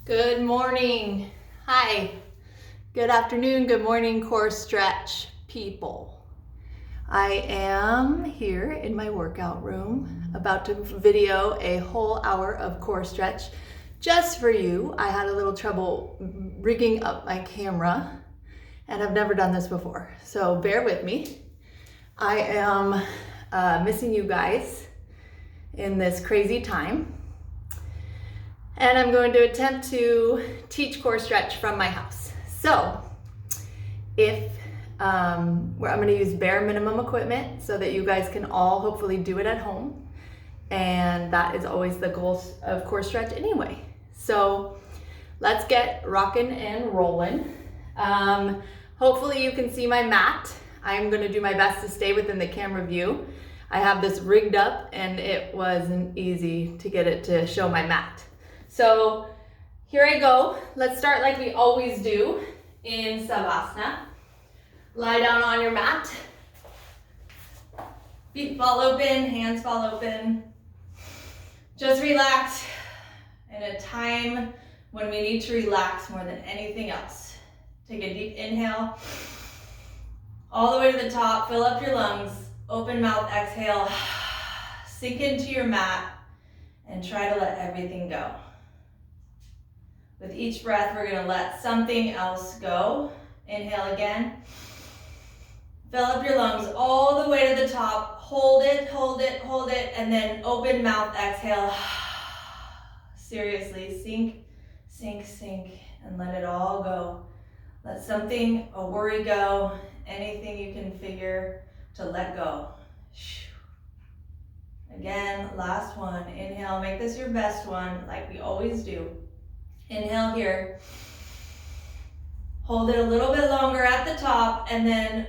Good morning. Hi. Good afternoon. Good morning, core stretch people. I am here in my workout room about to video a whole hour of core stretch just for you. I had a little trouble rigging up my camera and I've never done this before, so bear with me. I am missing you guys in this crazy time. And I'm going to attempt to teach core stretch from my house. So if I'm going to use bare minimum equipment so that you guys can all hopefully do it at home. And that is always the goal of core stretch anyway. So let's get rocking and rolling. Hopefully you can see my mat. I'm going to do my best to stay within the camera view. I have this rigged up and it wasn't easy to get it to show my mat. So here I go. Let's start like we always do in Savasana. Lie down on your mat. Feet fall open, hands fall open. Just relax in a time when we need to relax more than anything else. Take a deep inhale. All the way to the top, fill up your lungs. Open mouth, exhale. Sink into your mat and try to let everything go. With each breath, we're going to let something else go. Inhale again. Fill up your lungs all the way to the top. Hold it, hold it, hold it, and then open mouth, exhale. Seriously, sink, sink, sink, and let it all go. Let something, a worry go, anything you can figure to let go. Again, last one. Inhale, make this your best one, like we always do. Inhale here. Hold it a little bit longer at the top and then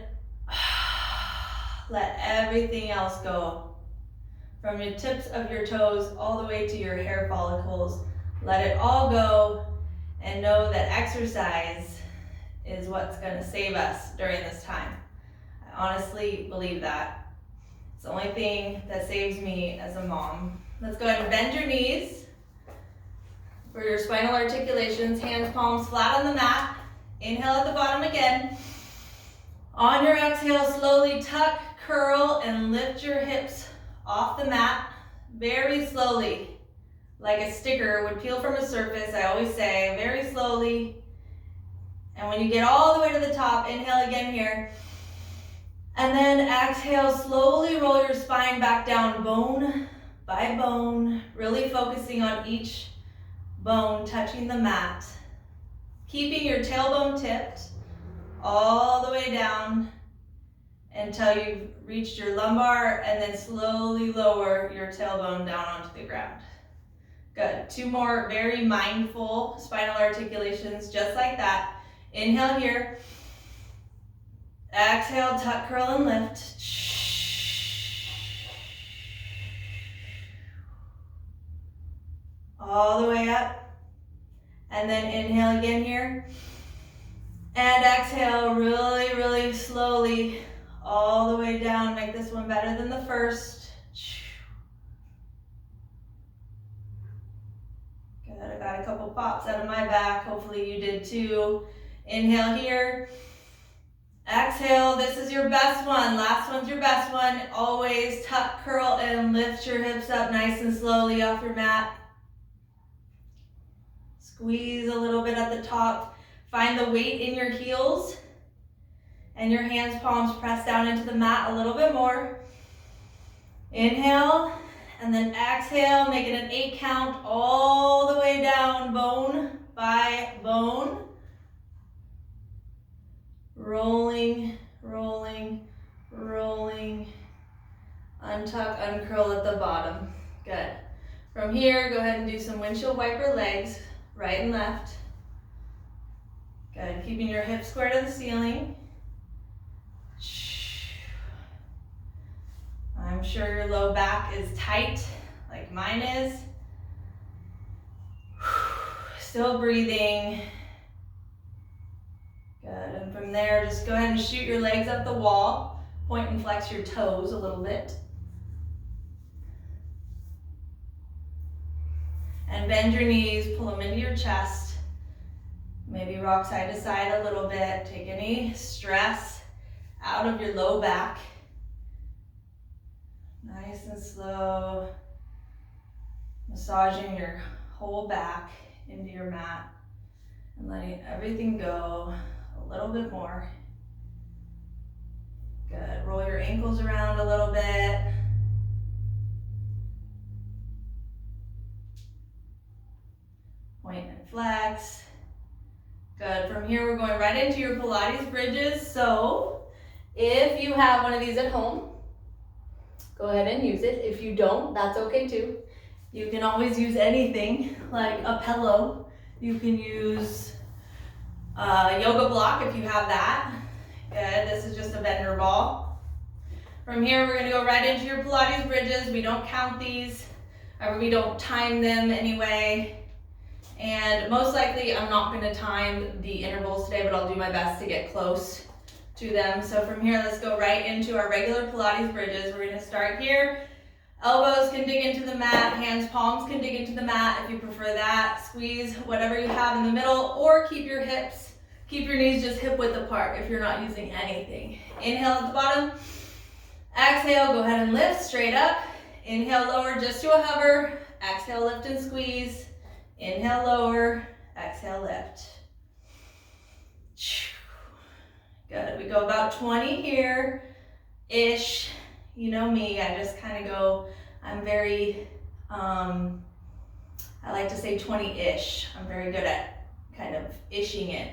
let everything else go. From your tips of your toes all the way to your hair follicles. Let it all go and know that exercise is what's going to save us during this time. I honestly believe that. It's the only thing that saves me as a mom. Let's go ahead and bend your knees. For your spinal articulations, hands, palms flat on the mat. Inhale at the bottom again. On your exhale, slowly tuck, curl, and lift your hips off the mat. Very slowly, like a sticker would peel from a surface, I always say, very slowly. And when you get all the way to the top, inhale again here. And then exhale, slowly roll your spine back down, bone by bone, really focusing on each bone touching the mat. Keeping your tailbone tipped all the way down until you've reached your lumbar and then slowly lower your tailbone down onto the ground. Good. Two more very mindful spinal articulations just like that. Inhale here. Exhale, tuck, curl, and lift. All the way up. And then inhale again here. And exhale really, really slowly all the way down. Make this one better than the first. Good. I got a couple pops out of my back. Hopefully you did too. Inhale here. Exhale. This is your best one. Last one's your best one. Always tuck, curl, and lift your hips up nice and slowly off your mat. Squeeze a little bit at the top. Find the weight in your heels and your hands, palms press down into the mat a little bit more. Inhale and then exhale. Make it an 8 count all the way down, bone by bone. Rolling, rolling, rolling. Untuck, uncurl at the bottom. Good. From here, go ahead and do some windshield wiper legs. Right and left. Good. Keeping your hips square to the ceiling. I'm sure your low back is tight, like mine is. Still breathing. Good. And from there, just go ahead and shoot your legs up the wall. Point and flex your toes a little bit. And bend your knees, pull them into your chest. Maybe rock side to side a little bit. Take any stress out of your low back. Nice and slow. Massaging your whole back into your mat and letting everything go a little bit more. Good. Roll your ankles around a little bit. Point and flex. Good. From here, we're going right into your Pilates bridges. So if you have one of these at home, go ahead and use it. If you don't, that's okay too. You can always use anything like a pillow. You can use a yoga block if you have that. Good. This is just a bender ball. From here, we're going to go right into your Pilates bridges. We don't count these, or we don't time them anyway. And most likely I'm not going to time the intervals today, but I'll do my best to get close to them. So from here, let's go right into our regular Pilates bridges. We're going to start here. Elbows can dig into the mat, hands, palms can dig into the mat if you prefer that. Squeeze whatever you have in the middle, or keep your knees just hip width apart if you're not using anything. Inhale at the bottom. Exhale, go ahead and lift straight up. Inhale, lower just to a hover. Exhale, lift and squeeze. Inhale, lower. Exhale, lift. Good. We go about 20 here-ish. You know me, I just kind of go, I'm very, I like to say 20-ish. I'm very good at kind of ishing it.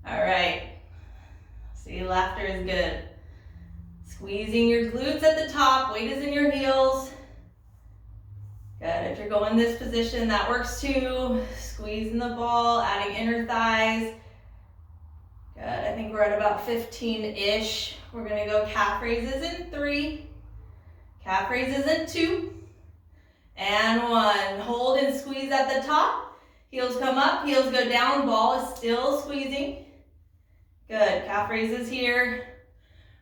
All right. See, laughter is good. Squeezing your glutes at the top, weight is in your heels. Good, if you're going this position, that works too. Squeezing the ball, adding inner thighs. Good, I think we're at about 15-ish. We're gonna go calf raises in 3, calf raises in 2, and 1. Hold and squeeze at the top. Heels come up, heels go down, ball is still squeezing. Good, calf raises here.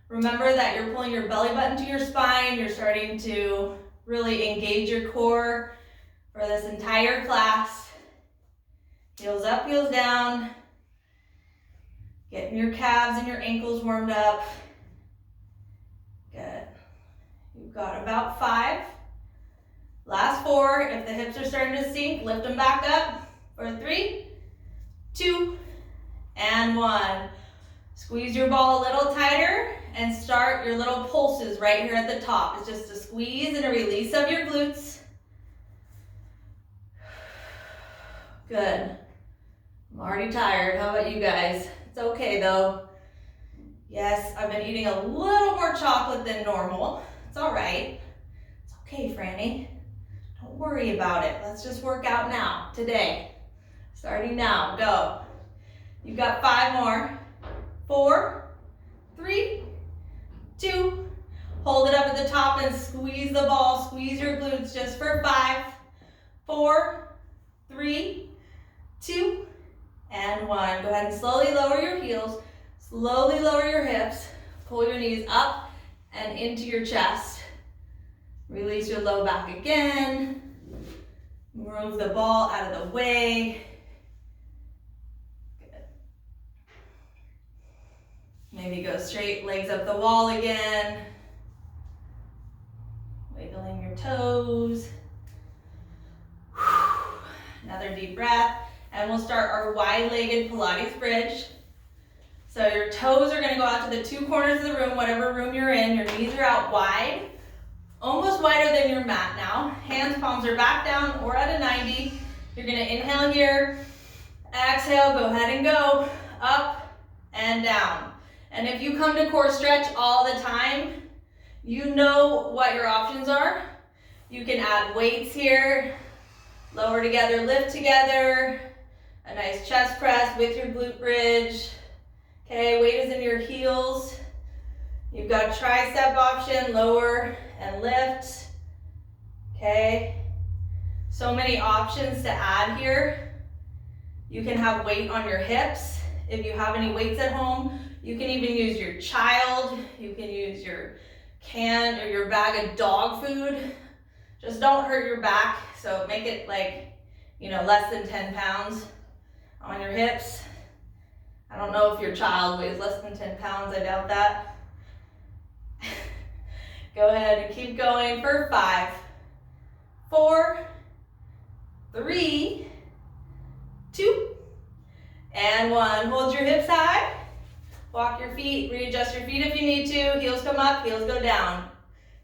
Remember that you're pulling your belly button to your spine. You're starting to really engage your core for this entire class. Heels up, heels down. Getting your calves and your ankles warmed up. Good. You've got about 5. Last 4. If the hips are starting to sink, lift them back up for 3, 2, and 1. Squeeze your ball a little tighter and start your little pulses right here at the top. It's just a squeeze and a release of your glutes. Good. I'm already tired. How about you guys? It's okay though. Yes, I've been eating a little more chocolate than normal. It's all right. It's okay, Franny. Don't worry about it. Let's just work out now, today. Starting now, go. You've got 5 more. 4, 3, 2. Hold it up at the top and squeeze the ball. Squeeze your glutes just for 5, 4, 3, 2, and 1. Go ahead and slowly lower your heels. Slowly lower your hips. Pull your knees up and into your chest. Release your low back again. Move the ball out of the way. Good. Maybe go straight, legs up the wall again. Wiggling your toes. Another deep breath. And we'll start our wide-legged Pilates bridge. So your toes are gonna go out to the 2 corners of the room, whatever room you're in. Your knees are out wide, almost wider than your mat now. Hands, palms are back down or at a 90. You're gonna inhale here, exhale, go ahead and go up and down. And if you come to core stretch all the time, you know what your options are. You can add weights here, lower together, lift together, a nice chest press with your glute bridge. Okay, weight is in your heels. You've got tricep option, lower and lift. Okay, so many options to add here. You can have weight on your hips. If you have any weights at home, you can even use your child. You can use your can or your bag of dog food. Just don't hurt your back. So make it like, less than 10 pounds. on your hips. I don't know if your child weighs less than 10 pounds, I doubt that. Go ahead and keep going for 5, 4, 3, 2, and 1. Hold your hips high. Walk your feet, readjust your feet if you need to. Heels come up, heels go down.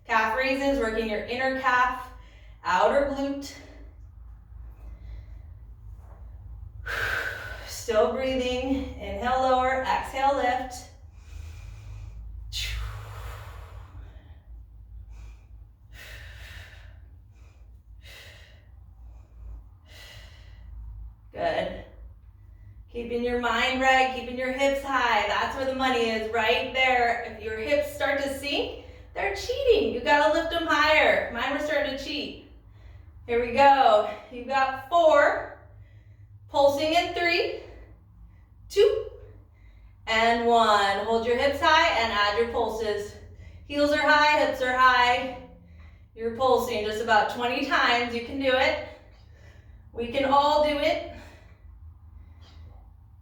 Calf raises, working your inner calf, outer glute. Still breathing. Inhale, lower, exhale, lift. Good. Keeping your mind right, keeping your hips high. That's where the money is, right there. If your hips start to sink, they're cheating. You gotta lift them higher. Mine were starting to cheat. Here we go. You've got 4. Pulsing in 3, 2, and 1. Hold your hips high and add your pulses. Heels are high, hips are high. You're pulsing just about 20 times. You can do it. We can all do it.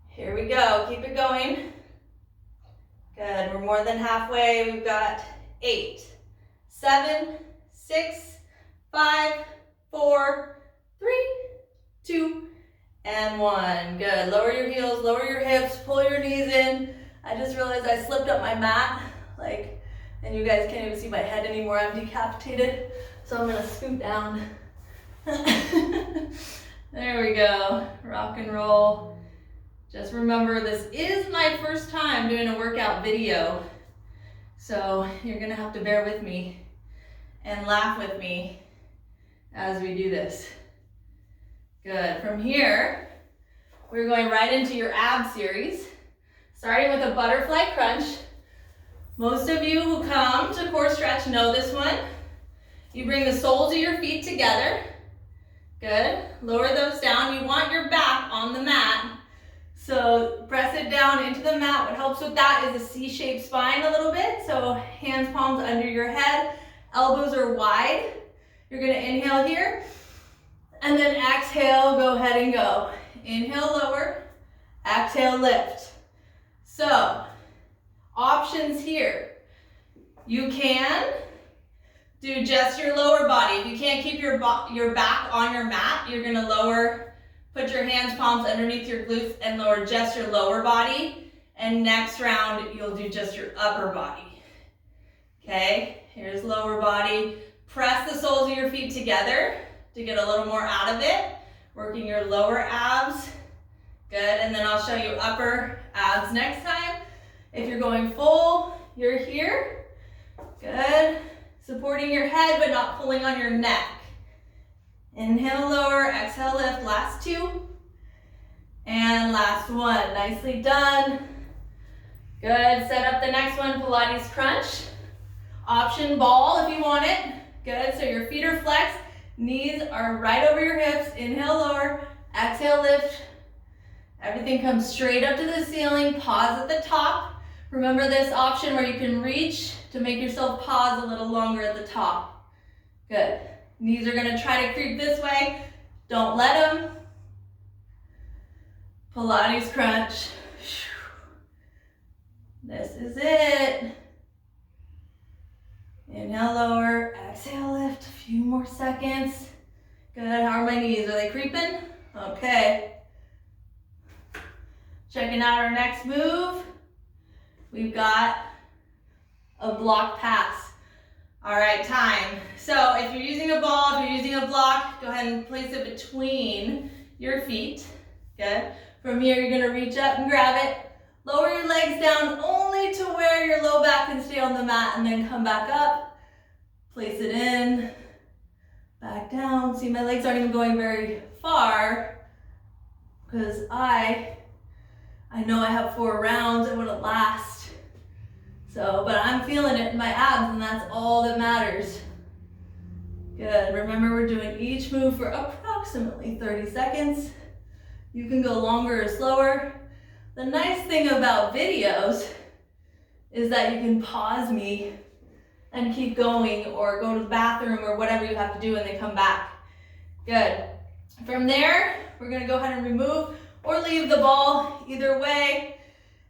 Here we go. Keep it going. Good. We're more than halfway. We've got 8, 7, 6, 5, 4, 3, 2, and 1. Good. Lower your heels, lower your hips, pull your knees in. I just realized I slipped up my mat, and you guys can't even see my head anymore. I'm decapitated, so I'm gonna scoot down. There we go. Rock and roll. Just remember, this is my first time doing a workout video, so you're gonna have to bear with me and laugh with me as we do this. Good. From here, we're going right into your ab series, starting with a butterfly crunch. Most of you who come to core stretch know this one. You bring the soles of your feet together. Good. Lower those down. You want your back on the mat. So press it down into the mat. What helps with that is a C-shaped spine a little bit. So hands, palms under your head. Elbows are wide. You're gonna inhale here. And then exhale, go ahead and go. Inhale, lower. Exhale, lift. So, options here. You can do just your lower body. If you can't keep your back on your mat, you're gonna lower, put your hands, palms underneath your glutes and lower just your lower body. And next round, you'll do just your upper body. Okay, here's lower body. Press the soles of your feet together to get a little more out of it. Working your lower abs. Good, and then I'll show you upper abs next time. If you're going full, you're here. Good. Supporting your head, but not pulling on your neck. Inhale, lower, exhale, lift. Last 2. And last 1. Nicely done. Good, set up the next one, Pilates crunch. Option ball if you want it. Good, so your feet are flexed. Knees are right over your hips. Inhale, lower. Exhale, lift. Everything comes straight up to the ceiling. Pause at the top. Remember this option where you can reach to make yourself pause a little longer at the top. Good. Knees are going to try to creep this way. Don't let them. Pilates crunch. This is it. Inhale, lower. Exhale, lift. A few more seconds. Good. How are my knees? Are they creeping? Okay. Checking out our next move. We've got a block pass. All right, time. So if you're using a ball, if you're using a block, go ahead and place it between your feet. Good. From here, you're gonna reach up and grab it. Lower your legs down only to where your low back can stay on the mat, and then come back up. Place it in, back down. See, my legs aren't even going very far because I know I have 4 rounds. I want to last. So, but I'm feeling it in my abs, and that's all that matters. Good. Remember, we're doing each move for approximately 30 seconds. You can go longer or slower. The nice thing about videos is that you can pause me and keep going, or go to the bathroom, or whatever you have to do and then come back. Good. From there, we're gonna go ahead and remove or leave the ball, either way.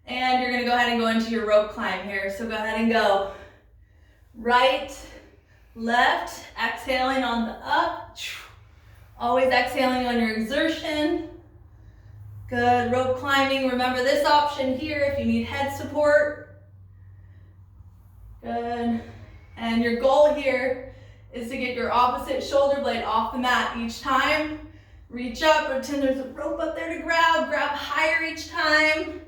And you're gonna go ahead and go into your rope climb here. So go ahead and go right, left, exhaling on the up. Always exhaling on your exertion. Good, rope climbing. Remember this option here if you need head support. Good. And your goal here is to get your opposite shoulder blade off the mat each time. Reach up, pretend there's a rope up there to grab. Grab higher each time.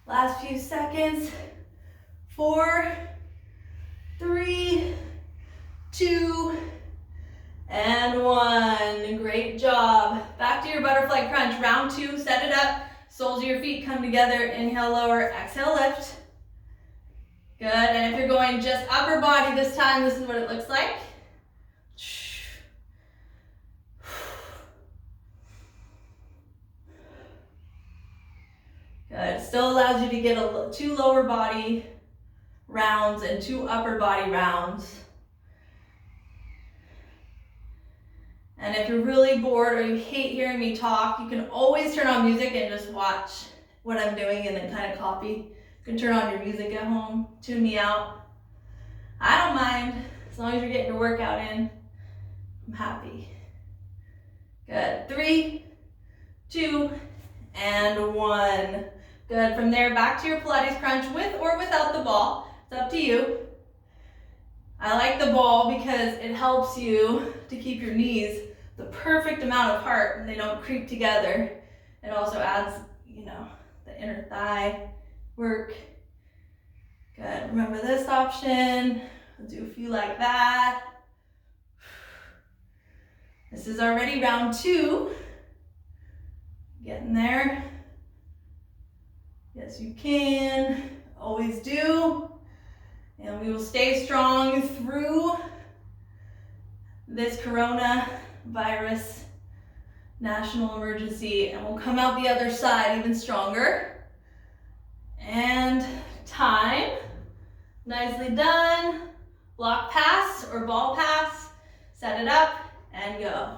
Last few seconds. 4, 3, 2, and 1. Great job. Back to your butterfly crunch. Round 2, set it up. Soles of your feet come together. Inhale, lower, exhale, lift. Good, and if you're going just upper body this time, this is what it looks like. Good, still allows you to get 2 lower body rounds and 2 upper body rounds. And if you're really bored or you hate hearing me talk, you can always turn on music and just watch what I'm doing and then kind of copy. You can turn on your music at home, tune me out. I don't mind, as long as you're getting your workout in, I'm happy. Good, 3, 2, and 1. Good, from there back to your Pilates crunch with or without the ball. It's up to you. I like the ball because it helps you to keep your knees the perfect amount apart and they don't creep together. It also adds, the inner thigh work. Good, remember this option. We'll do a few like that. This is already round 2. Getting there. Yes, you can. Always do. And we will stay strong through this coronavirus national emergency, and we'll come out the other side even stronger. And time. Nicely done. Block pass or ball pass. Set it up and go.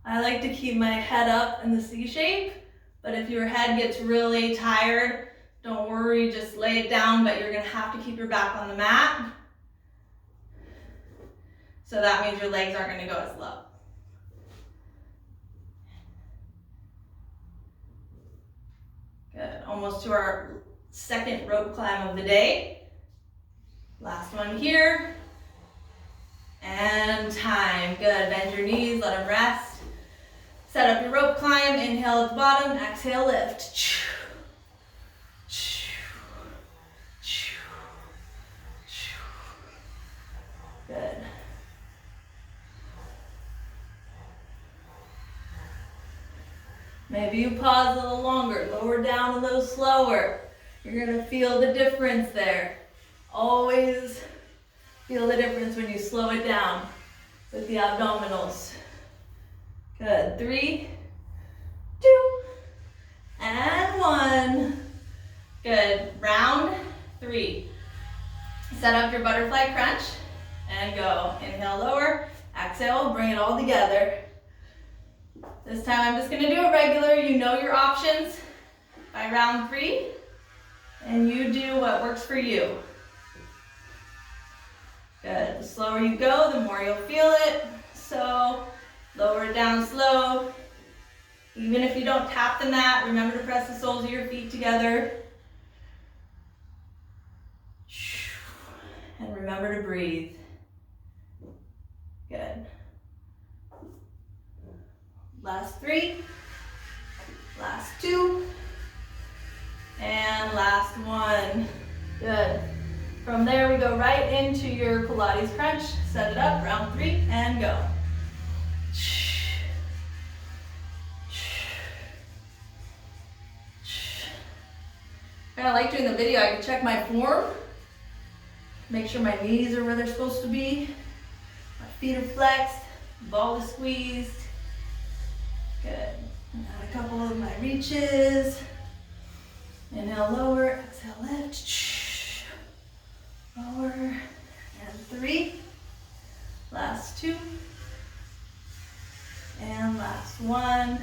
I like to keep my head up in the C shape, but if your head gets really tired, don't worry, just lay it down, but you're gonna have to keep your back on the mat. So that means your legs aren't gonna go as low. Good, almost to our second rope climb of the day. Last one here. And time, good, bend your knees, let them rest. Set up your rope climb, inhale at the bottom, exhale, lift. Good. Maybe you pause a little longer, lower down a little slower. You're gonna feel the difference there. Always feel the difference when you slow it down with the abdominals. Good, 3, 2, and 1. Good, round 3. Set up your butterfly crunch and go. Inhale, lower, exhale, bring it all together. This time I'm just gonna do it regular. You know your options by round 3, and you do what works for you. Good, the slower you go, the more you'll feel it. So, lower it down slow. Even if you don't tap the mat, remember to press the soles of your feet together. And remember to breathe. Good. Last 3, last 2, and last 1. Good. From there we go right into your Pilates crunch. Set it up, round 3, and go. I like doing the video. I can check my form, make sure my knees are where they're supposed to be, my feet are flexed, ball is squeezed. Good. And add a couple of my reaches. Inhale, lower, exhale, lift. Lower, and 3. Last 2. Last one.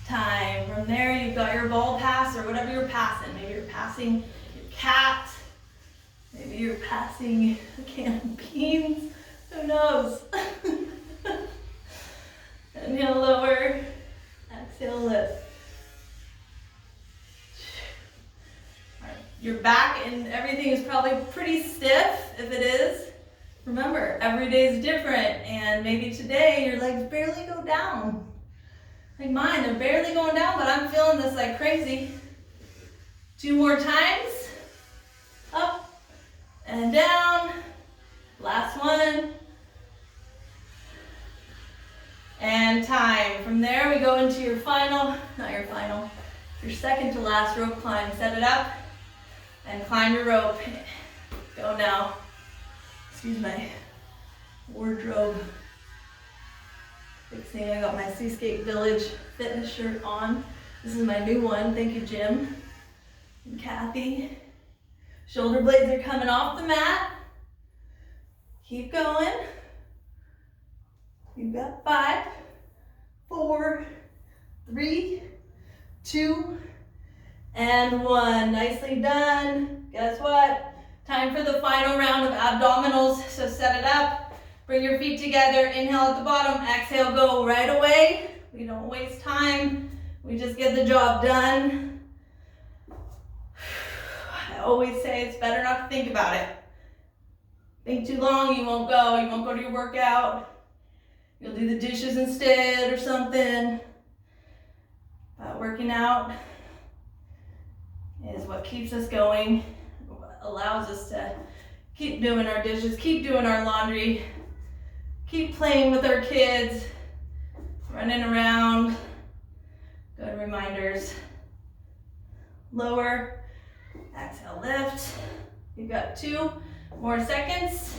Time. From there, you've got your ball pass or whatever you're passing. Maybe you're passing your cat. Maybe you're passing a can of beans. Who knows? Inhale, lower. Exhale, lift. Your back and everything is probably pretty stiff. If it is, remember, every day is different. And maybe today your legs barely go down. Like mine, they're barely going down, but I'm feeling this like crazy. 2 more times. Up and down. Last one. And time. From there, we go into your final, not your final, your second to last rope climb. Set it up and climb your rope. Go now. Excuse my wardrobe. Fixing, I got my Seascape Village fitness shirt on. This is my new one. Thank you, Jim and Kathy. Shoulder blades are coming off the mat. Keep going. You've got 5, 4, 3, 2, and 1. Nicely done. Guess what? Time for the final round of abdominals. So set it up. Bring your feet together. Inhale at the bottom. Exhale, go right away. We don't waste time. We just get the job done. I always say it's better not to think about it. Think too long, you won't go. You won't go to your workout. You'll do the dishes instead or something. But working out is what keeps us going, allows us to keep doing our dishes, keep doing our laundry, keep playing with our kids, running around. Good reminders. Lower, exhale, lift. You've got 2 more seconds.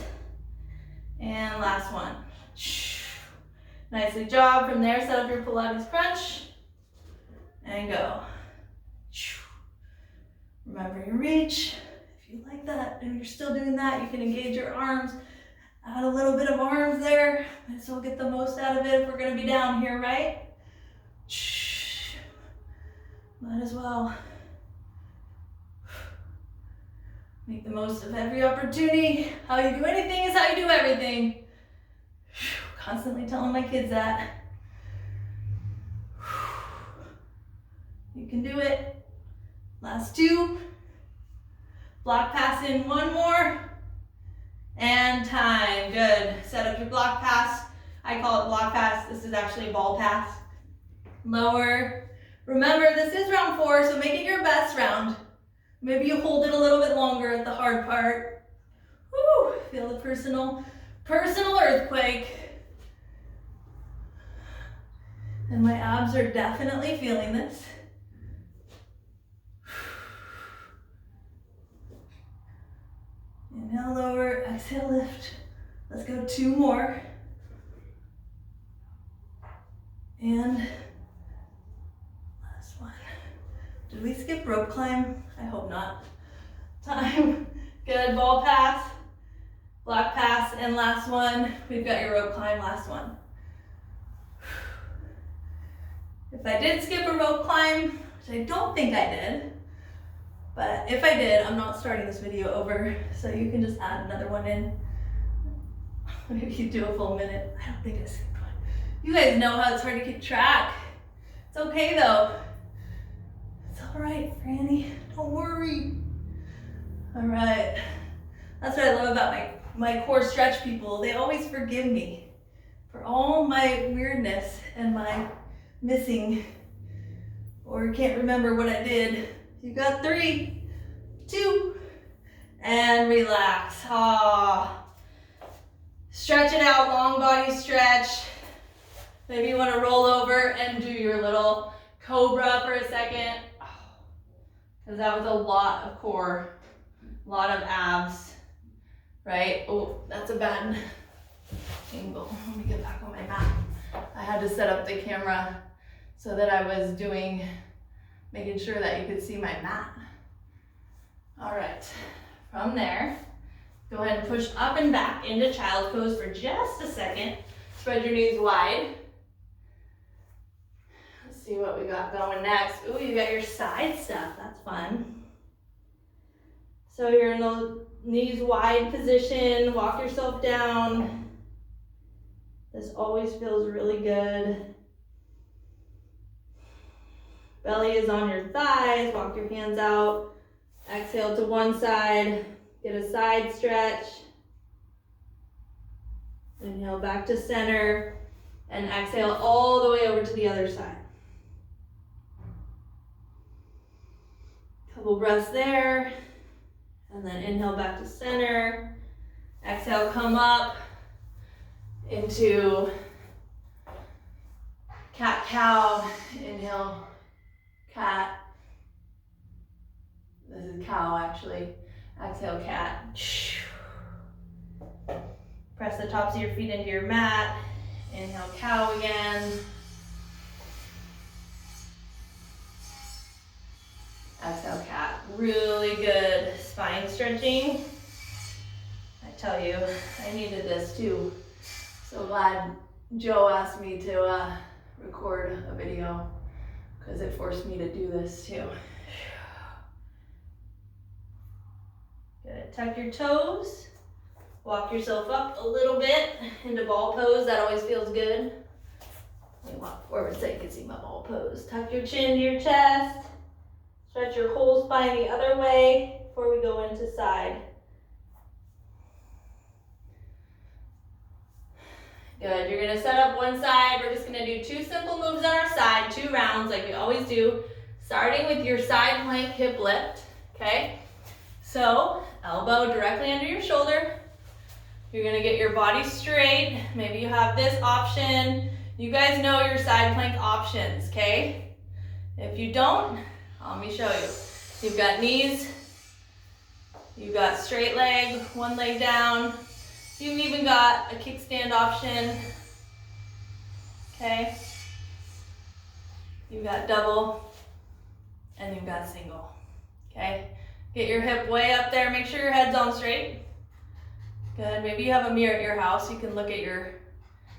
And last one. Nicely job. From there, set up your Pilates crunch and go. Remember your reach. If you like that and you're still doing that, you can engage your arms. Add a little bit of arms there. Might as well get the most out of it if we're going to be down here, right? Might as well. Make the most of every opportunity. How you do anything is how you do everything. Constantly telling my kids that. You can do it. Last 2. Block pass in 1 more. And time. Good. Set up your block pass. I call it block pass. This is actually a ball pass. Lower. Remember, this is round 4, so make it your best round. Maybe you hold it a little bit longer at the hard part. Woo! Feel the personal earthquake. And my abs are definitely feeling this. Inhale, lower, exhale, lift. Let's go 2 more. And last one. Did we skip rope climb? I hope not. Time. Good. Ball pass, block pass, and last one. We've got your rope climb, last one. If I did skip a rope climb, which I don't think I did, but if I did, I'm not starting this video over, so you can just add another one in. Maybe you do a full minute. I don't think I skipped one. You guys know how it's hard to keep track. It's okay though. It's all right, Franny. Don't worry. All right. That's what I love about my core stretch people. They always forgive me for all my weirdness and my missing or can't remember what I did. You got 3, 2, and relax. Stretch it out, long body stretch. Maybe you want to roll over and do your little cobra for a second. Because that was a lot of core, a lot of abs, right? Oh, that's a bad angle. Let me get back on my mat. I had to set up the camera so that I was making sure that you could see my mat. All right, from there, go ahead and push up and back into child's pose for just a second. Spread your knees wide. see what we got going next. Ooh, you got your side step. That's fun. So you're in the knees wide position. Walk yourself down. This always feels really good. Belly is on your thighs. Walk your hands out. Exhale to one side. Get a side stretch. Inhale back to center. And exhale all the way over to the other side. Couple breaths there. And then inhale back to center. Exhale, come up into cat-cow. Inhale, cat. This is cow, actually. Exhale, cat. Press the tops of your feet into your mat. Inhale, cow again. Exhale, cat. Really good spine stretching. I tell you, I needed this too. So glad Joe asked me to record a video because it forced me to do this too. Good. Tuck your toes. Walk yourself up a little bit into ball pose. That always feels good. Let me walk forward so you can see my ball pose. Tuck your chin to your chest. Stretch your whole spine the other way before we go into side. Good. You're gonna set up one side. We're just gonna do 2 simple moves on our side, 2 rounds like we always do. Starting with your side plank hip lift, okay? So, elbow directly under your shoulder. You're gonna get your body straight. Maybe you have this option. You guys know your side plank options, okay? If you don't, let me show you. You've got knees, you've got straight leg, one leg down. You've even got a kickstand option, okay? You've got double, and you've got single, okay? Get your hip way up there, make sure your head's on straight. Good, maybe you have a mirror at your house, you can look at your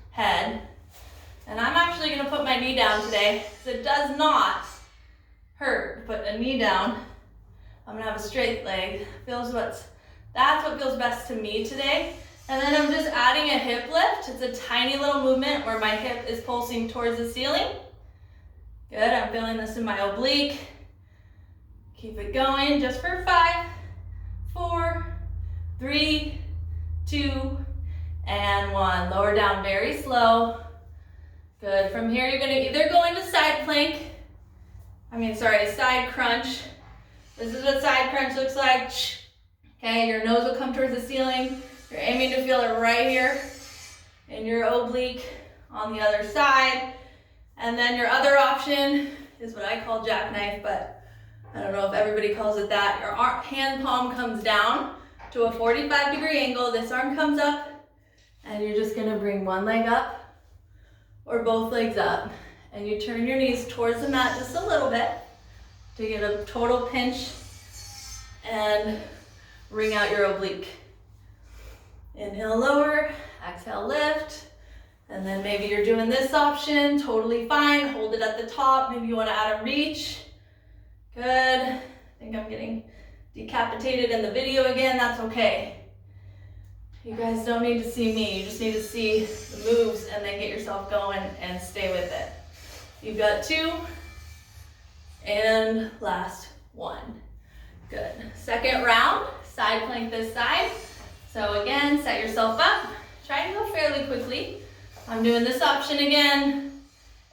head. And I'm actually gonna put my knee down today, because it does not hurt to put a knee down. I'm gonna have a straight leg. That's what feels best to me today. And then I'm just adding a hip lift. It's a tiny little movement where my hip is pulsing towards the ceiling. Good, I'm feeling this in my oblique. Keep it going just for 5, 4, 3, 2, and 1. Lower down very slow. Good, from here you're gonna either go into side crunch. This is what side crunch looks like. Okay, your nose will come towards the ceiling. You're aiming to feel it right here in your oblique on the other side. And then your other option is what I call jackknife, but I don't know if everybody calls it that. Your hand palm comes down to a 45-degree angle. This arm comes up, and you're just gonna bring one leg up or both legs up. And you turn your knees towards the mat just a little bit to get a total pinch and wring out your oblique. Inhale, lower, exhale, lift. And then maybe you're doing this option, totally fine. Hold it at the top. Maybe you wanna add a reach. Good. I think I'm getting decapitated in the video again, that's okay. You guys don't need to see me, you just need to see the moves and then get yourself going and stay with it. You've got 2, and last 1. Good. Second round, side plank this side. So again, set yourself up. Try to go fairly quickly. I'm doing this option again,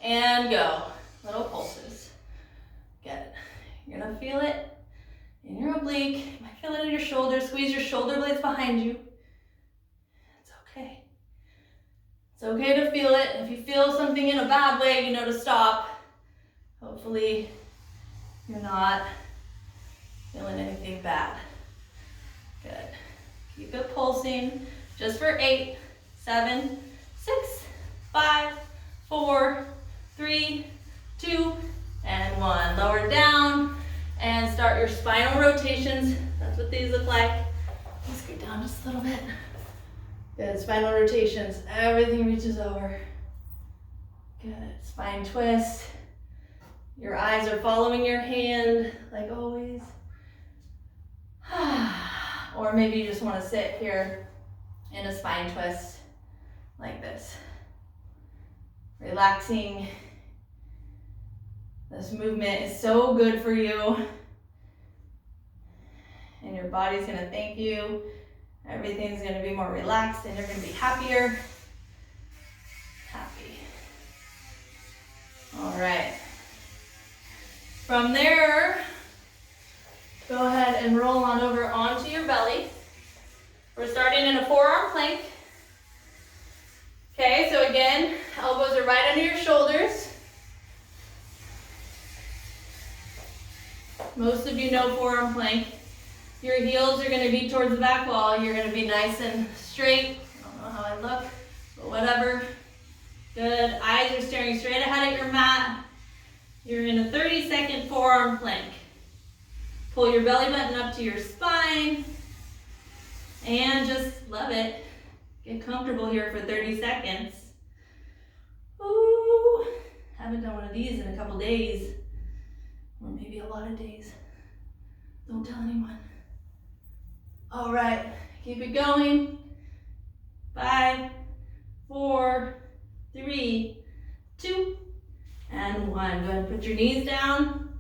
and go. Little pulses. Good. You're gonna feel it in your oblique. You might feel it in your shoulder. Squeeze your shoulder blades behind you. It's okay. It's okay to feel it. If you feel something in a bad way, you know to stop. Hopefully, you're not feeling anything bad. Good. Keep it pulsing. Just for 8, 7, 6, 5, 4, 3, 2, and 1. Lower down and start your spinal rotations. That's what these look like. Let's go down just a little bit. Good, spinal rotations. Everything reaches over. Good, spine twist. Your eyes are following your hand like always. Or maybe you just want to sit here in a spine twist like this. Relaxing. This movement is so good for you. And your body's gonna thank you. Everything's gonna be more relaxed and you're gonna be happier. Happy. All right. From there, go ahead and roll on over onto your belly. We're starting in a forearm plank. Okay, so again, elbows are right under your shoulders. Most of you know forearm plank. Your heels are gonna be towards the back wall. You're gonna be nice and straight. I don't know how I look, but whatever. Good, eyes are staring straight ahead at your mat. You're in a 30-second forearm plank. Pull your belly button up to your spine and just love it. Get comfortable here for 30 seconds. Ooh, haven't done one of these in a couple days, or maybe a lot of days. Don't tell anyone. All right, keep it going. 5, 4, 3, 2, and 1. Go ahead and put your knees down.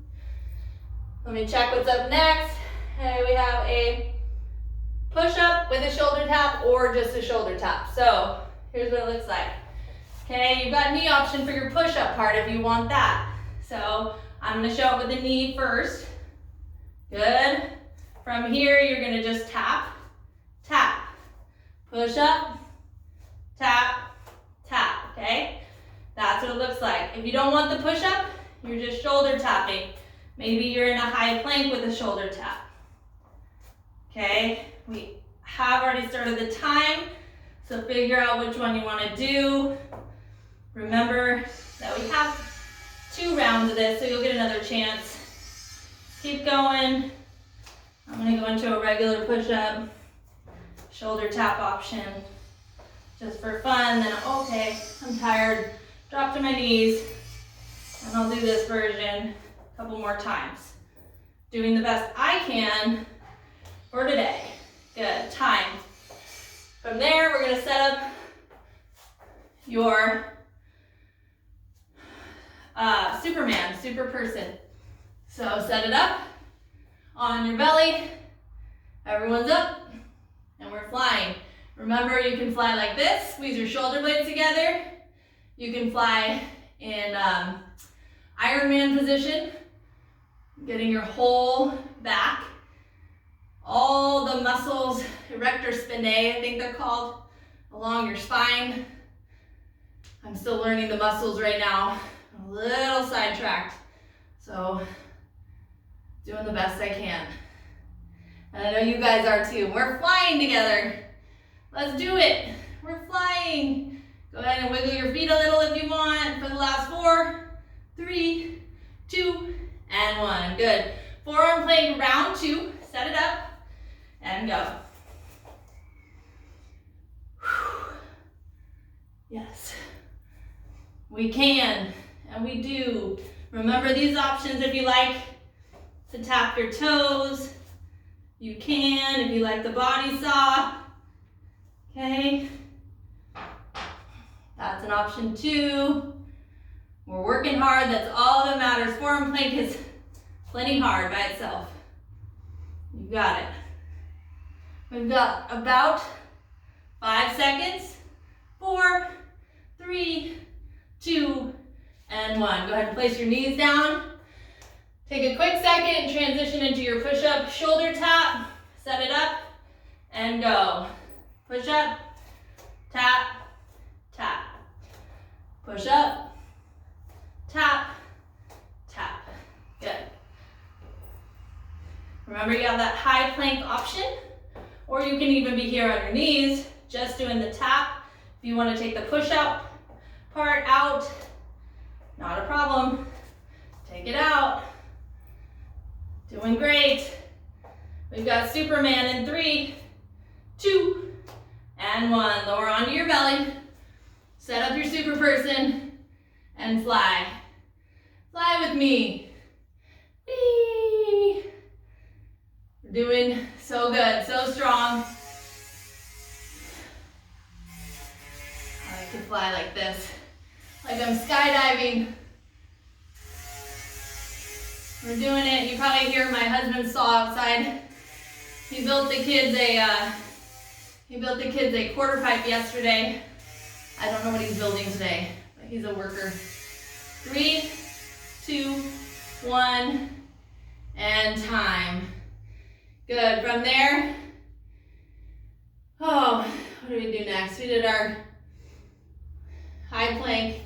Let me check what's up next. Hey, we have a push-up with a shoulder tap or just a shoulder tap. So here's what it looks like. Okay, you've got knee option for your push-up part if you want that. So I'm gonna show it with the knee first. Good. From here, you're gonna just tap, tap, push up, tap, tap, okay? That's what it looks like. If you don't want the push up, you're just shoulder tapping. Maybe you're in a high plank with a shoulder tap. Okay, we have already started the time, so figure out which one you wanna do. Remember that we have 2 rounds of this, so you'll get another chance. Keep going. I'm gonna go into a regular push-up, shoulder tap option, just for fun. Then, okay, I'm tired, drop to my knees, and I'll do this version a couple more times. Doing the best I can for today. Good, time. From there, we're gonna set up your Superman, super person. So set it up on your belly, everyone's up, and we're flying. Remember, you can fly like this, squeeze your shoulder blades together. You can fly in Ironman position, getting your whole back, all the muscles, erector spinae, I think they're called, along your spine. I'm still learning the muscles right now, I'm a little sidetracked, so doing the best I can. And I know you guys are too. We're flying together. Let's do it. We're flying. Go ahead and wiggle your feet a little if you want for the last 4, 3, 2, and 1. Good. Forearm plank round 2. Set it up and go. Yes. We can and we do. Remember these options if you like to tap your toes. You can if you like the body saw. Okay. That's an option too. We're working hard, that's all that matters. Forearm plank is plenty hard by itself. You got it. We've got about 5 seconds. 4, 3, 2, and 1. Go ahead and place your knees down. Take a quick second and transition into your push-up shoulder tap. Set it up and go. Push up, tap, tap. Push up, tap, tap. Good. Remember, you have that high plank option, or you can even be here on your knees, just doing the tap. If you want to take the push-up part out, not a problem. Take it out. Doing great. We've got Superman in 3, 2, and 1. Lower onto your belly. Set up your super person and fly. Fly with me. Whee! We're doing so good, so strong. I like to fly like this, like I'm skydiving. We're doing it. You probably hear my husband's saw outside. He built the kids a quarter pipe yesterday. I don't know what he's building today, but he's a worker. 3, 2, 1, and time. Good. From there, what do we do next? We did our high plank.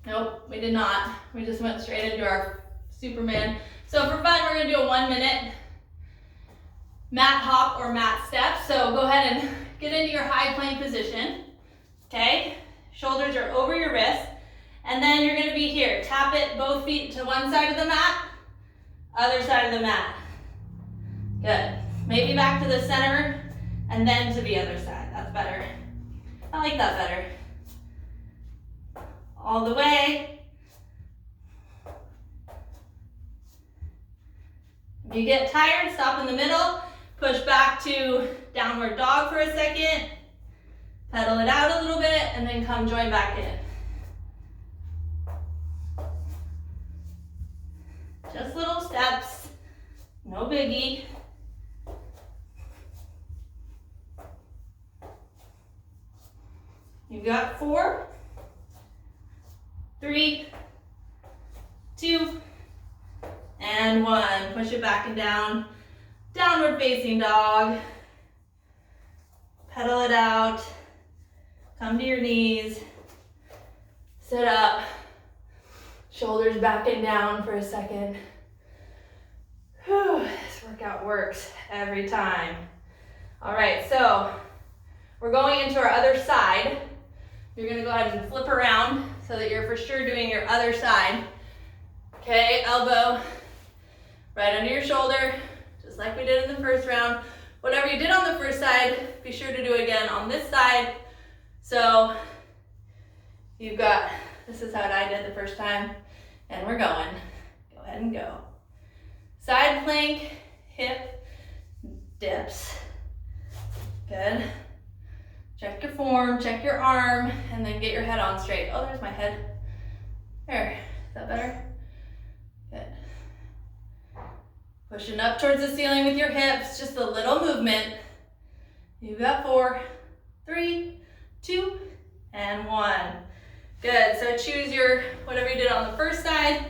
Nope, we did not. We just went straight into our Superman. So for fun, we're gonna do a 1-minute mat hop or mat step. So go ahead and get into your high plank position. Okay, shoulders are over your wrists. And then you're gonna be here. Tap it, both feet to one side of the mat, other side of the mat. Good. Maybe back to the center and then to the other side. That's better. I like that better. All the way. If you get tired, stop in the middle. Push back to downward dog for a second. Pedal it out a little bit and then come join back in. Just little steps, no biggie. You've got 4, 3, 2, and 1. Push it back and down. Downward facing dog. Pedal it out. Come to your knees. Sit up. Shoulders back and down for a second. Whew, this workout works every time. All right, so we're going into our other side. You're gonna go ahead and flip around so that you're for sure doing your other side. Okay, elbow right under your shoulder, just like we did in the first round. Whatever you did on the first side, be sure to do again on this side. So you've got, this is how I did the first time, and we're going. Go ahead and go. Side plank, hip dips. Good. Check your form, check your arm, and then get your head on straight. Oh, there's my head. There, is that better? Good. Pushing up towards the ceiling with your hips, just a little movement. You've got 4, 3, 2, and 1. Good, so choose your, whatever you did on the first side,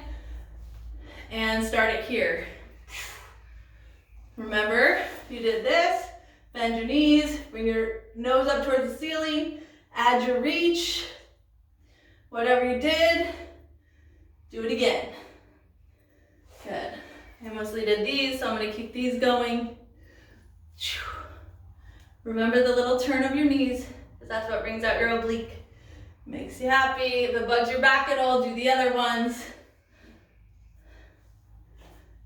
and start it here. Remember, you did this, bend your knees, bring your nose up towards the ceiling, add your reach. Whatever you did, do it again. Good. I mostly did these, so I'm gonna keep these going. Remember the little turn of your knees, because that's what brings out your oblique. Makes you happy. If it bugs your back at all, do the other ones.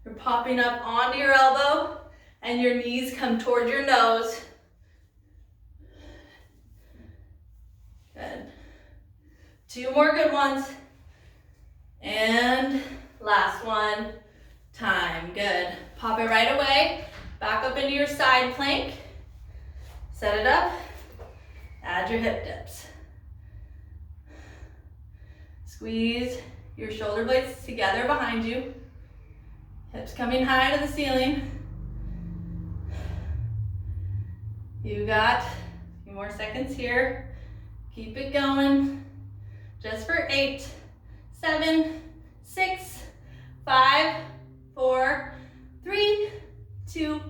You're popping up onto your elbow, and your knees come toward your nose. Good. 2 more good ones. And last one. Time. Good. Pop it right away. Back up into your side plank. Set it up. Add your hip dips. Squeeze your shoulder blades together behind you. Hips coming high to the ceiling. You got a few more seconds here. Keep it going. Just for 8, 7, 6, 5, 4, 3, 2,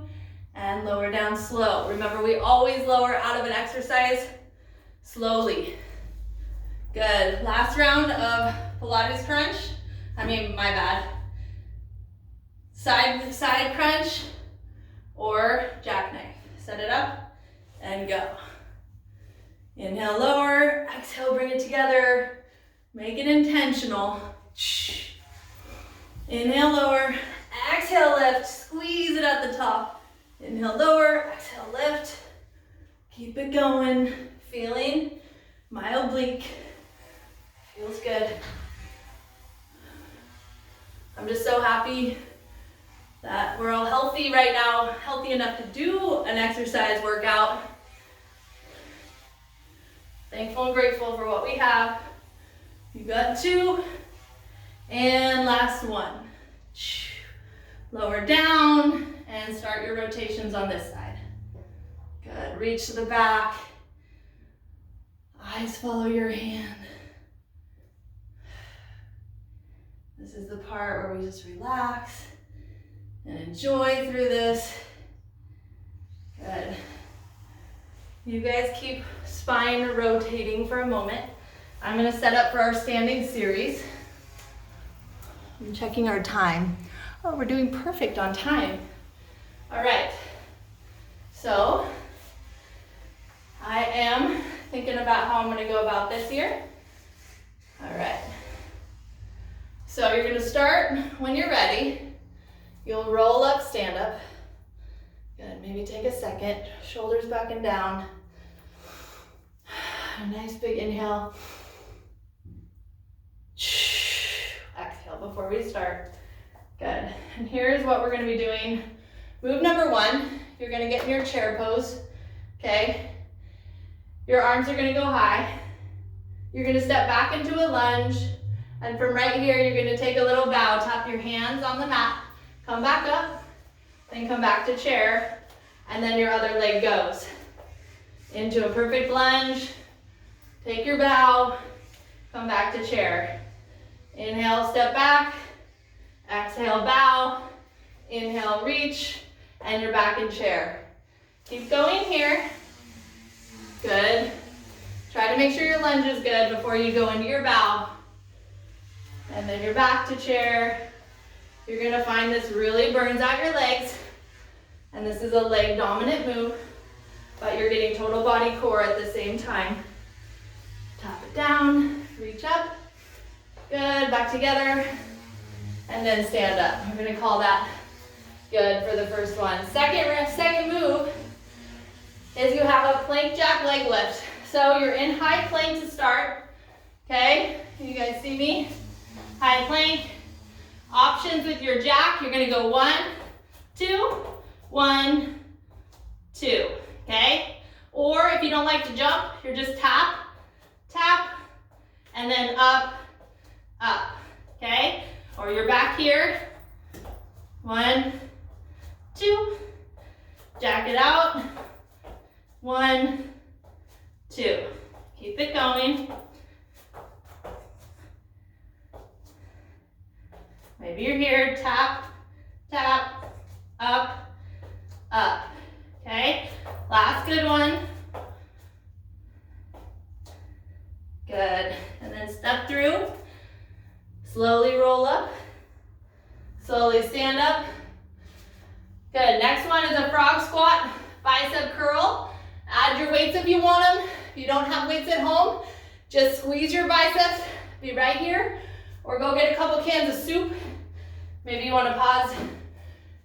and lower down slow. Remember, we always lower out of an exercise slowly. Good. Last round of Pilates crunch. My bad. Side crunch or jackknife. Set it up and go. Inhale, lower. Exhale, bring it together. Make it intentional. Inhale, lower. Exhale, lift. Squeeze it at the top. Inhale, lower. Exhale, lift. Keep it going. Feeling my oblique. Feels good. I'm just so happy that we're all healthy right now, healthy enough to do an exercise workout. Thankful and grateful for what we have. You got 2. And last one. Lower down and start your rotations on this side. Good, reach to the back. Eyes follow your hand. This is the part where we just relax and enjoy through this. Good. You guys keep spine rotating for a moment. I'm gonna set up for our standing series. I'm checking our time. Oh, we're doing perfect on time. All right, so I am thinking about how I'm gonna go about this here. All right, so you're gonna start when you're ready. You'll roll up, stand up. Good, maybe take a second, shoulders back and down. A nice big inhale. Exhale before we start. Good, and here's what we're gonna be doing. Move number 1, you're gonna get in your chair pose, okay? Your arms are gonna go high. You're gonna step back into a lunge, and from right here, you're gonna take a little bow, tap your hands on the mat, come back up, then come back to chair, and then your other leg goes. Into a perfect lunge, take your bow, come back to chair. Inhale, step back, exhale, bow, inhale, reach, and you're back in chair. Keep going here. Good. Try to make sure your lunge is good before you go into your bow. And then you're back to chair. You're gonna find this really burns out your legs. And this is a leg dominant move, but you're getting total body core at the same time. Tap it down, reach up. Good, back together. And then stand up. I'm gonna call that good for the first one. Second move is you have a plank jack leg lift. So you're in high plank to start, okay? You guys see me? High plank. Options with your jack, you're gonna go 1, 2, 1, 2, okay? Or if you don't like to jump, you're just tap, tap, and then up, up, okay? Or you're back here, 1, 2, jack it out, 1, 2. Keep it going. Maybe you're here, tap, tap, up, up, okay? Last good one. Good, and then step through, slowly roll up, slowly stand up. Good, next one is a frog squat, bicep curl. Add your weights if you want them. If you don't have weights at home, just squeeze your biceps, be right here, or go get a couple cans of soup. Maybe you want to pause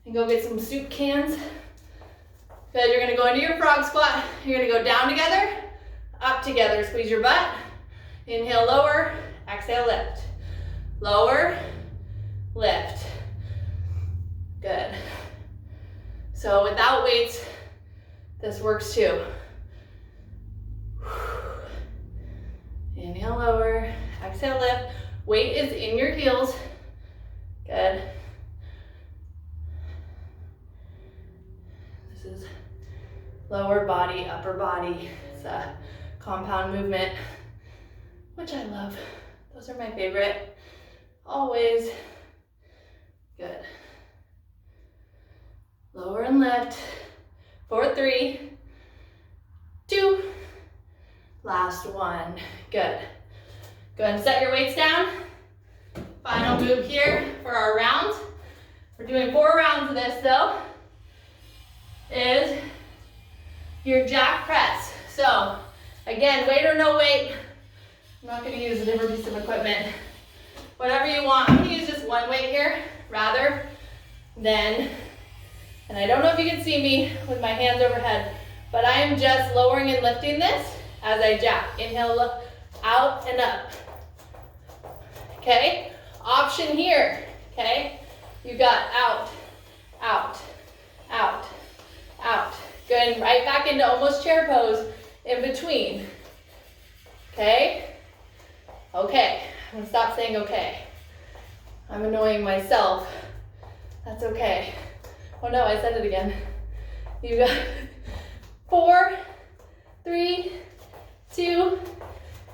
and go get some soup cans. Good, you're gonna go into your frog squat. You're gonna go down together, up together, squeeze your butt. Inhale, lower, exhale, lift. Lower, lift. Good. So without weights, this works too. Inhale, lower, exhale, lift. Weight is in your heels. Good. This is lower body, upper body. It's a compound movement, which I love. Those are my favorite, always. Good. Lower and lift. 4, 3, 2. Last one. Good. Go ahead and set your weights down. Final move here for our round. We're doing 4 rounds of this though. Is your jack press. So again, weight or no weight. I'm not going to use a different piece of equipment. Whatever you want. I'm going to use just one weight here rather than, and I don't know if you can see me with my hands overhead, but I am just lowering and lifting this as I jack. Inhale, look out and up. Okay? Option here, okay? You got out, out, out, out. Good, and right back into almost chair pose in between, okay? Okay, I'm gonna stop saying okay. I'm annoying myself. That's okay. Oh no, I said it again. You got 4, 3, 2,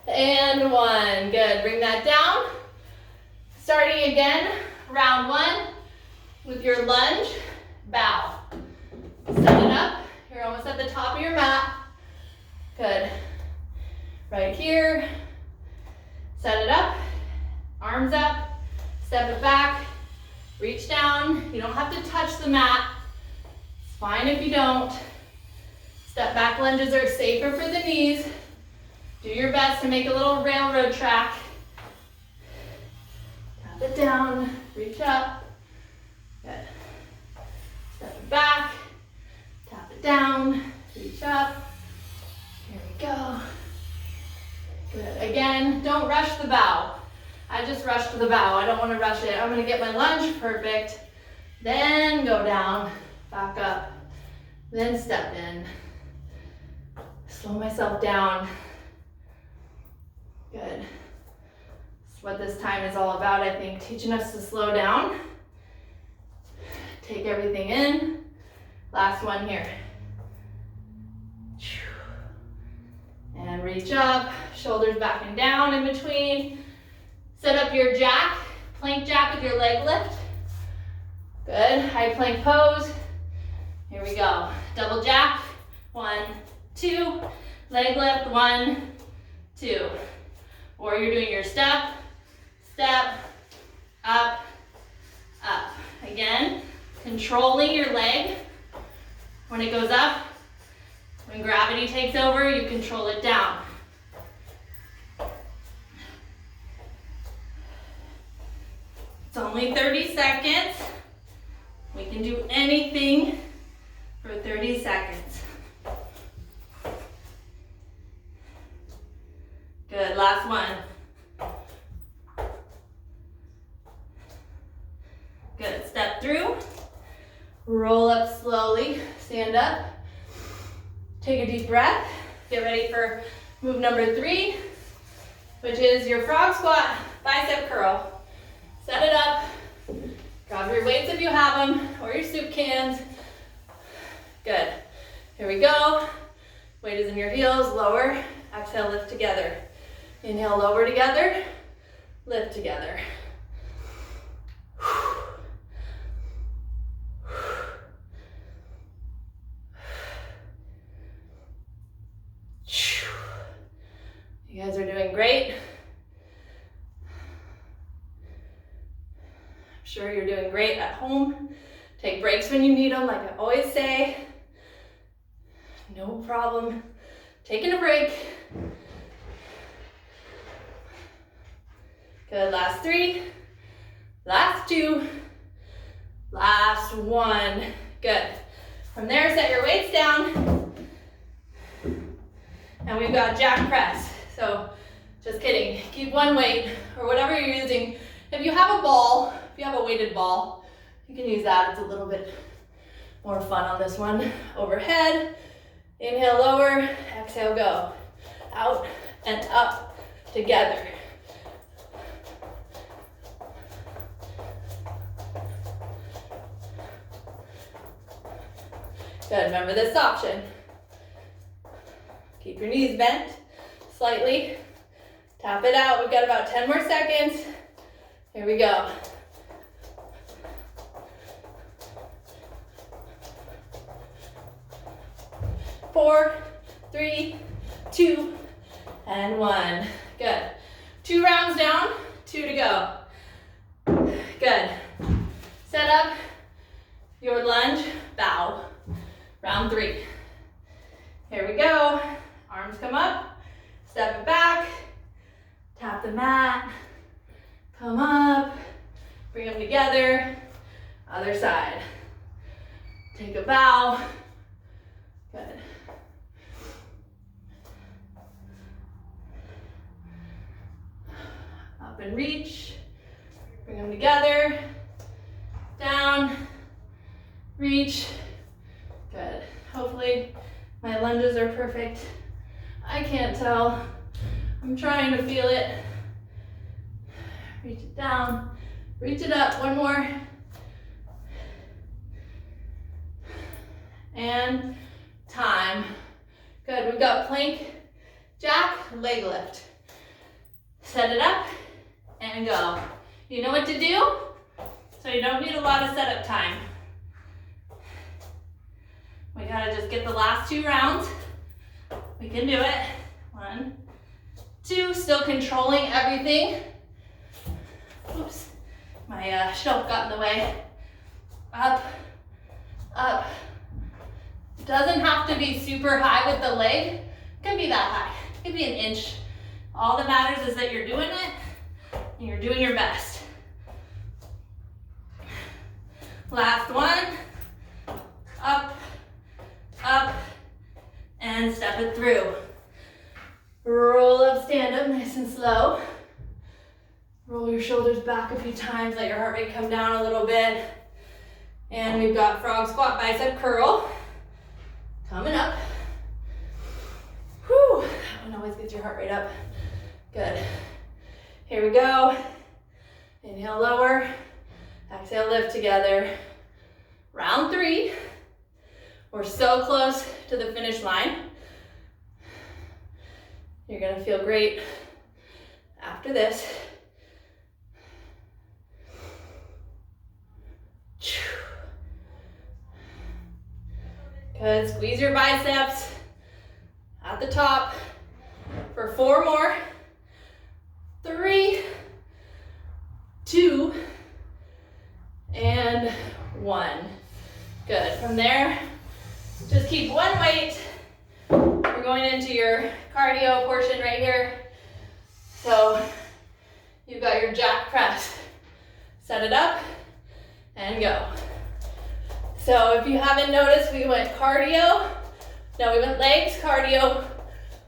and 1. Good, bring that down. Starting again, round 1 with your lunge, bow. Set it up. You're almost at the top of your mat. Good. Right here. Set it up. Arms up. Step it back. Reach down. You don't have to touch the mat. It's fine if you don't. Step back lunges are safer for the knees. Do your best to make a little railroad track. Tap it down. Reach up. Good. Step it back. Tap it down. Reach up. Here we go. Good. Again, don't rush the bow. I just rushed the bow. I don't want to rush it. I'm going to get my lunge perfect. Then go down, back up, then step in. Slow myself down. Good. That's what this time is all about, I think. Teaching us to slow down. Take everything in. Last one here. And reach up, shoulders back and down in between. Set up your jack, plank jack with your leg lift. Good, high plank pose. Here we go. Double jack, 1, 2. Leg lift, 1, 2. Or you're doing your step, step, up, up. Again, controlling your leg. When it goes up, when gravity takes over, you control it down. It's only 30 seconds. We can do anything for 30 seconds. Good, last one. Good, step through. Roll up slowly, stand up. Take a deep breath. Get ready for move number 3, which is your frog squat, bicep curl. Set it up. Grab your weights if you have them, or your soup cans. Good. Here we go. Weight is in your heels, lower. Exhale, lift together. Inhale, lower together. Lift together. You guys are doing great. I'm sure you're doing great at home. Take breaks when you need them, like I always say. No problem taking a break. Good, last 3, last 2, last 1. Good. From there, set your weights down. And we've got jack press. So, just kidding. Keep one weight or whatever you're using. If you have a ball, if you have a weighted ball, you can use that. It's a little bit more fun on this one. Overhead, inhale, lower, exhale, go. Out and up together. Good, remember this option. Keep your knees bent slightly. Tap it out. We've got about 10 more seconds. Here we go. Four, 3, 2, and 1. Good. 2 rounds down, 2 to go. Good. Set up your lunge, bow. Round 3. Here we go. Arms come up, step it back, tap the mat, come up, bring them together, other side. Take a bow. Good. Up and reach, bring them together, down, reach. Good. Hopefully my lunges are perfect. I can't tell. I'm trying to feel it. Reach it down, reach it up, one more. And time. Good, we've got plank, jack, leg lift. Set it up and go. You know what to do, so you don't need a lot of setup time. We gotta just get the last 2 rounds. We can do it. 1, 2, still controlling everything. Oops, my shelf got in the way. Up, up. Doesn't have to be super high with the leg. It can be that high. It can be an inch. All that matters is that you're doing it and you're doing your best. Last one. Up, up, and step it through. Roll up, stand up, nice and slow. Roll your shoulders back a few times, let your heart rate come down a little bit. And we've got frog squat, bicep curl. Coming up. Whew, that one always gets your heart rate up. Good. Here we go. Inhale, lower. Exhale, lift together. Round 3. We're so close to the finish line. You're gonna feel great after this. Good, squeeze your biceps at the top for 4 more. 3, 2, and 1. Good, from there, just keep one weight. We're going into your cardio portion right here. So you've got your jack press. Set it up and go. So if you haven't noticed, we went cardio. No, we went legs, cardio,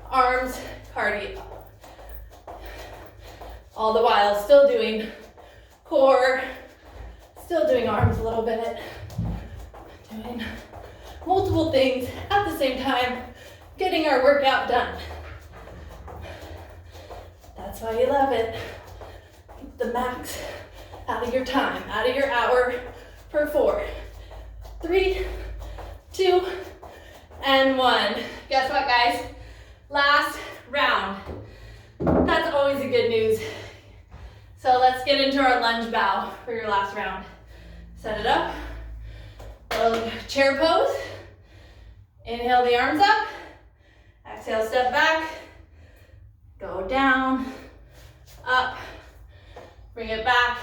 arms, cardio. All the while still doing core, still doing arms a little bit. Doing multiple things at the same time, getting our workout done. That's why you love it. Get the max out of your time, out of your hour per 4. 3, 2, and 1. Guess what, guys? Last round. That's always a good news. So let's get into our lunge bow for your last round. Set it up. Little chair pose. Inhale the arms up. Exhale, step back. Go down, up. Bring it back,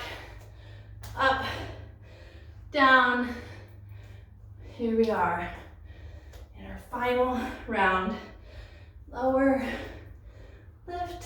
up, down. Here we are in our final round. Lower, lift,